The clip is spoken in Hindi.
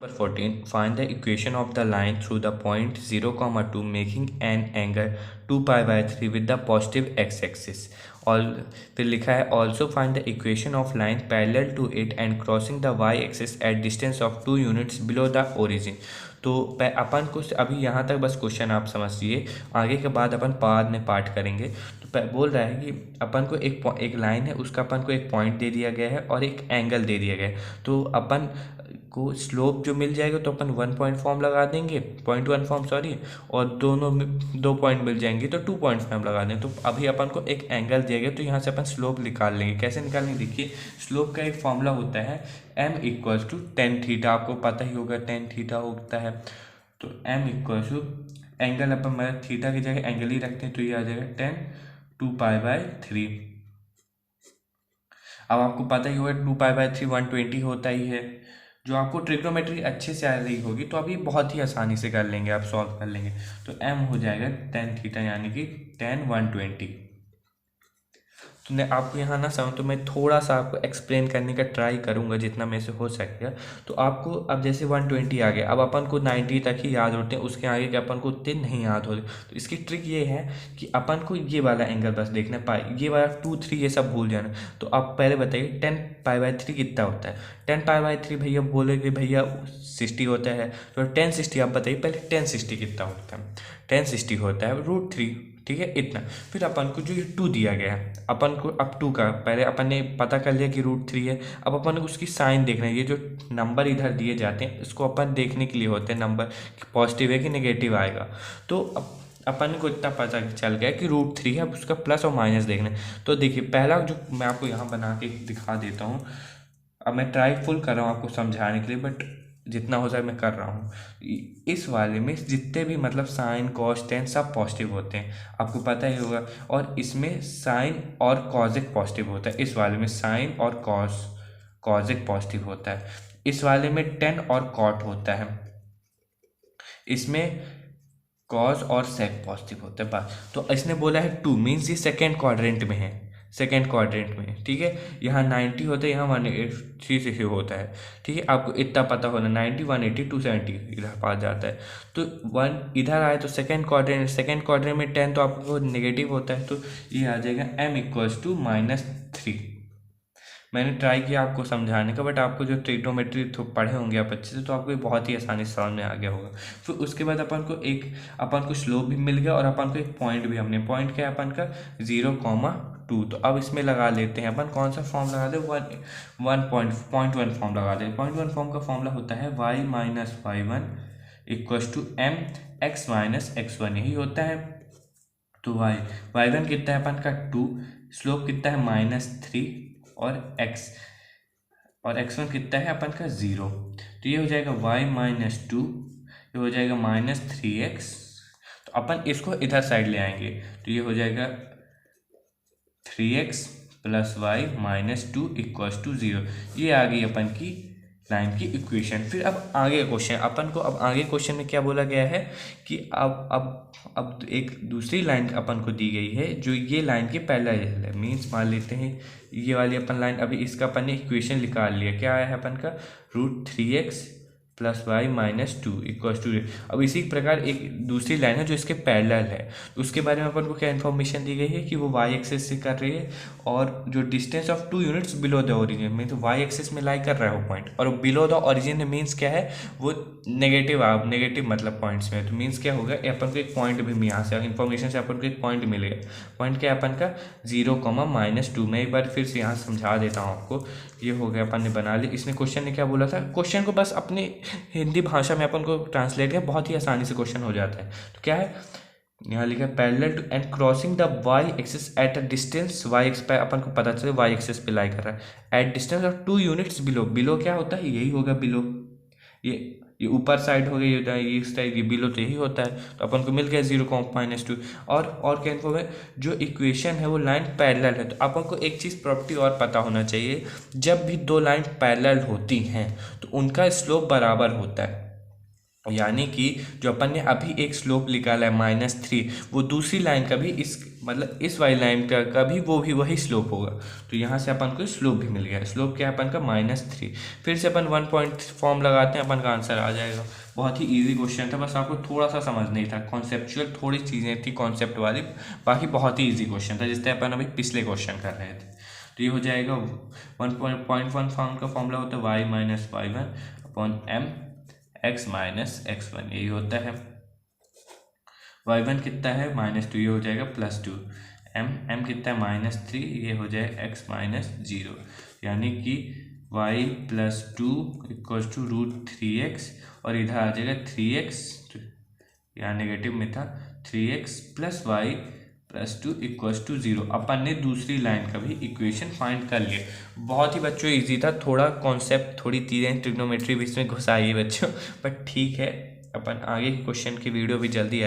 Number 14. Find the equation of the line through the point 0, 2 making an angle 2 pi by 3 with the positive x-axis. और फिर लिखा है also find the equation of line parallel to it and crossing the y-axis at distance of 2 units below the origin. तो अपन को अभी यहाँ तक बस क्वेश्चन आप समझिए, आगे के बाद अपन बाद में पार्ट करेंगे। तो बोल रहा है कि अपन को एक लाइन है, उसका अपन को एक पॉइंट दे दिया गया है और एक एंगल दे दिया गया है। तो अपन को स्लोप जो मिल जाएगा तो अपन 1 पॉइंट फॉर्म लगा देंगे, 0.1 फॉर्म सॉरी, और दोनों में 2 पॉइंट मिल जाएंगे तो 2 पॉइंट फॉर्म लगा देंगे। तो अभी अपन को एक एंगल दिया गया तो यहाँ से अपन स्लोप निकाल लेंगे। कैसे निकालेंगे, देखिए स्लोप का एक फॉर्मूला होता है m equals to ten theta, आपको पता ही होगा टेन थीटा होता है। तो m इक्वल्स टू एंगल, अपन मतलब थीटा की जगह एंगल ही रखते हैं तो ये आ जाएगा 10 2 पाई बाई 3। अब आपको पता ही होगा 2 पाई बाई 3 120 होता ही है। जो आपको ट्रिग्नोमेट्री अच्छे से आ रही होगी तो अभी बहुत ही आसानी से कर लेंगे, आप सॉल्व कर लेंगे। तो m हो जाएगा 10 थीटा यानी कि 10 120। तो मैं आपको यहाँ ना समझ, तो मैं थोड़ा सा आपको एक्सप्लेन करने का ट्राई करूँगा जितना मेरे से हो सकेगा। तो आपको अब जैसे 120 आ गया, अब अपन को 90 तक ही याद होते हैं, उसके आगे के अपन को उतने नहीं याद होते। तो इसकी ट्रिक ये है कि अपन को ये वाला एंगल बस देखना, पाई ये वाला 2 3 ये सब भूल जाना। तो आप पहले बताइए 10 पाई बाई 3 कितना होता है। 10 पाई बाई 3 भैया बोलेगे भैया 60 होता है, तो 1060 आप बताइए पहले 1060 कितना होता है। 1060 होता है √3, ठीक है इतना। फिर अपन को जो ये 2 दिया गया है, अपन को अब 2 का पहले अपन ने पता कर लिया कि √3 है। अब अपन को उसकी साइन देखना है, ये जो नंबर इधर दिए जाते हैं इसको अपन देखने के लिए होते हैं नंबर पॉजिटिव है कि नेगेटिव आएगा। तो अब अपन को इतना पता चल गया कि √3 है, अब उसका प्लस और माइनस देखना है। तो देखिए पहला जो मैं आपको यहाँ बना के दिखा देता हूँ, अब मैं ट्राई फुल कर रहा हूँ आपको समझाने के लिए, बट जितना हो जाए मैं कर रहा हूँ। इस वाले में जितने भी मतलब साइन कॉस टेन सब पॉजिटिव होते हैं, आपको पता ही होगा। और इसमें साइन और कॉजिक पॉजिटिव होता है, इस वाले में साइन और कॉजिक पॉजिटिव होता है। इस वाले में टेन और कॉट होता है, इसमें कॉस और सेक पॉजिटिव होता है बस। तो इसने बोला है 2 मीन्स ये सेकेंड क्वाड्रेंट में है, सेकेंड क्वाड्रेंट में, ठीक है। यहाँ 90 होता है, यहाँ 180 से होता है, ठीक है। आपको इतना पता होना 90 180 270 इधर पास जाता है। तो 1 इधर आए तो सेकेंड क्वाड्रेंट में 10 तो आपको नेगेटिव होता है, तो ये आ जाएगा m इक्वल्स टू -3। मैंने ट्राई किया आपको समझाने का, बट आपको जो ट्रिग्नोमेट्री पढ़े होंगे आप अच्छे से तो आपको ये बहुत ही आसानी से समझ में आ गया होगा। फिर उसके बाद अपन को स्लोप भी मिल गया और अपन को एक पॉइंट भी, हमने पॉइंट क्या है अपन का 0, 2। तो अब इसमें लगा लेते हैं अपन, कौन सा फॉर्म लगा दे, 1 फॉर्म लगा दे। 0.1 फॉर्म का फॉर्मूला होता है y minus y1 equals to m x minus x1, यही होता है। तो y1 कितना है अपन का 2, स्लोप कितना है -3 और x1 कितना है अपन का 0। तो ये हो जाएगा y माइनस 2, ये हो जाएगा -3x। तो अपन इसको इधर साइड ले आएंगे तो ये हो जाएगा 3x plus y minus 2 equals to 0। ये आ गई अपन की लाइन की इक्वेशन। फिर अब आगे क्वेश्चन अपन को, अब आगे क्वेश्चन में क्या बोला गया है कि अब एक दूसरी लाइन अपन को दी गई है जो ये लाइन के पैरेलल है। मीन्स मान लेते हैं ये वाली अपन लाइन, अभी इसका अपन ने इक्वेशन निकाल लिया, क्या आया है अपन का √3x plus y minus 2 equals to. अब इसी प्रकार एक दूसरी लाइन है जो इसके पैरेलल है, तो उसके बारे में अपन को क्या इन्फॉर्मेशन दी गई है कि वो y एक्सिस से कर रही है और जो distance of 2 units below the origin में, तो y एक्सिस में लाई कर रहा है वो पॉइंट, और बिलो द ओरिजिन मीन्स क्या है, वो नेगेटिव मतलब पॉइंट्स में। तो मीन्स क्या होगा, अपन को एक पॉइंट भी यहाँ से इन्फॉर्मेशन से अपन को एक पॉइंट मिलेगा। पॉइंट क्या है अपन का 0, -2। मैं एक बार फिर से यहाँ समझा देता हूँ आपको। ये हो गया अपन ने बना ली। इसने क्वेश्चन ने क्या बोला था, क्वेश्चन को बस अपने हिंदी भाषा में अपन को ट्रांसलेट किया, बहुत ही आसानी से क्वेश्चन हो जाता है। तो क्या है यहाँ लिखा है parallel to and crossing the y axis at a distance, y x पे अपन को पता चले y एक्सिस पे लाई कर रहा है at distance of 2 units below. Below क्या होता है, यही होगा बिलो, ये ऊपर साइड हो गई, ये इस टाइप, ये बिलो तो यही होता है। तो अपन को मिल गया 0, -2। और क्या इन्फो है, जो इक्वेशन है वो लाइन पैरेलल है। तो अपन को एक चीज़ प्रॉपर्टी और पता होना चाहिए, जब भी दो लाइन पैरेलल होती हैं तो उनका स्लोप बराबर होता है। यानी कि जो अपन ने अभी एक स्लोप निकाला है -3, वो दूसरी लाइन का भी इस मतलब इस वाली लाइन का भी वो भी वही स्लोप होगा। तो यहाँ से अपन को स्लोप भी मिल गया। स्लोप क्या है अपन का -3। फिर से अपन 1 पॉइंट फॉर्म लगाते हैं, अपन का आंसर आ जाएगा। बहुत ही इजी क्वेश्चन था, बस आपको थोड़ा सा समझ नहीं था, कॉन्सेप्चुअल थोड़ी चीज़ें थी कॉन्सेप्ट वाली, बाकी बहुत ही ईजी क्वेश्चन था, जिससे अपन अभी पिछले क्वेश्चन कर रहे थे। तो ये हो जाएगा 1.1 फॉर्म का फॉर्मूला होता है y-y1/m x-x1, यही होता है। y1 कितना है -2, ये हो जाएगा +2। m कितना है -3, ये हो जाएगा x-0, यानी कि y + 2 = √3x, और इधर आ जाएगा 3x, यहाँ नेगेटिव में था, 3x + y + 2 = 0। अपन ने दूसरी लाइन का भी इक्वेशन फाइंड कर लिया। बहुत ही बच्चों इजी था, थोड़ा कॉन्सेप्ट थोड़ी चीज़ें ट्रिग्नोमेट्री भी इसमें घुसाई है बच्चों, बट ठीक है। अपन आगे के क्वेश्चन की वीडियो भी जल्दी